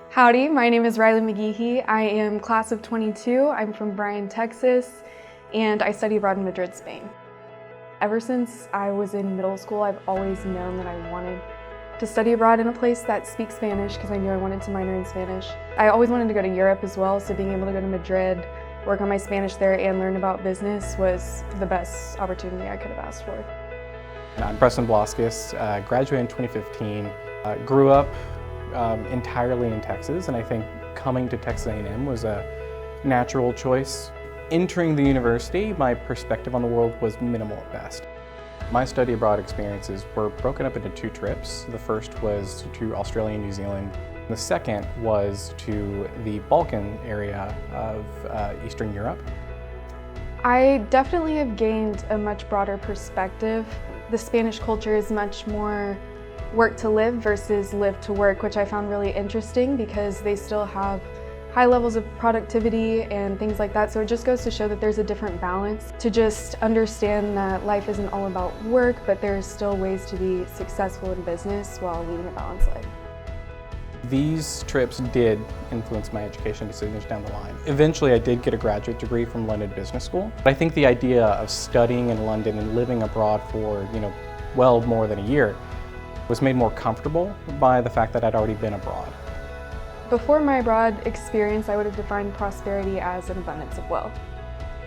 Howdy, my name is Riley McGeehee. I am class of 22. I'm from Bryan, Texas, and I study abroad in Madrid, Spain. Ever since I was in middle school, I've always known that I wanted to study abroad in a place that speaks Spanish because I knew I wanted to minor in Spanish. I always wanted to go to Europe as well, so being able to go to Madrid, work on my Spanish there, and learn about business was the best opportunity I could have asked for. I'm Preston Bloskis, graduated in 2015, grew up entirely in Texas, and I think coming to Texas A&M was a natural choice. Entering the university, my perspective on the world was minimal at best. My study abroad experiences were broken up into two trips. The first was to Australia and New Zealand. The second was to the Balkan area of Eastern Europe. I definitely have gained a much broader perspective. The Spanish culture is much more work to live versus live to work, which I found really interesting because they still have high levels of productivity and things like that. So it just goes to show that there's a different balance, to just understand that life isn't all about work, but there's still ways to be successful in business while leading a balanced life. These trips did influence my education decisions down the line. Eventually I did get a graduate degree from London Business School. But I think the idea of studying in London and living abroad for, well more than a year was made more comfortable by the fact that I'd already been abroad. Before my abroad experience, I would have defined prosperity as an abundance of wealth.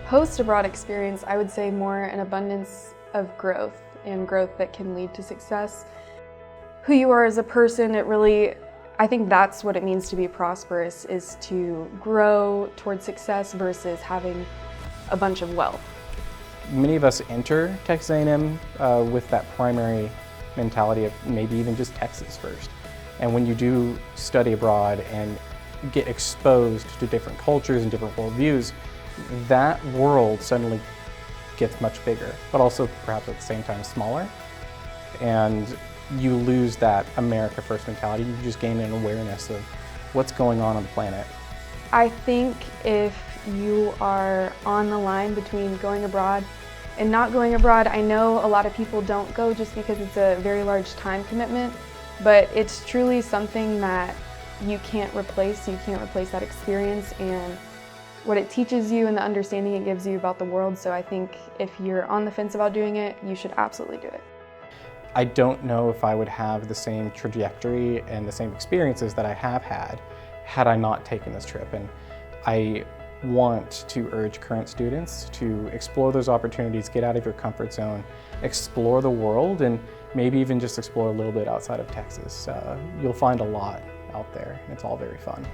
Post-abroad experience, I would say more an abundance of growth, and growth that can lead to success. Who you are as a person, I think that's what it means to be prosperous, is to grow towards success versus having a bunch of wealth. Many of us enter Texas A&M with that primary mentality of maybe even just Texas first. And when you do study abroad and get exposed to different cultures and different worldviews, that world suddenly gets much bigger, but also perhaps at the same time smaller. And you lose that America first mentality. You just gain an awareness of what's going on the planet. I think if you are on the line between going abroad and not going abroad, I know a lot of people don't go just because it's a very large time commitment, but it's truly something that you can't replace. You can't replace that experience and what it teaches you and the understanding it gives you about the world. So I think if you're on the fence about doing it, you should absolutely do it. I don't know if I would have the same trajectory and the same experiences that I have had I not taken this trip. And I want to urge current students to explore those opportunities, get out of your comfort zone, explore the world, and maybe even just explore a little bit outside of Texas. You'll find a lot out there, and it's all very fun.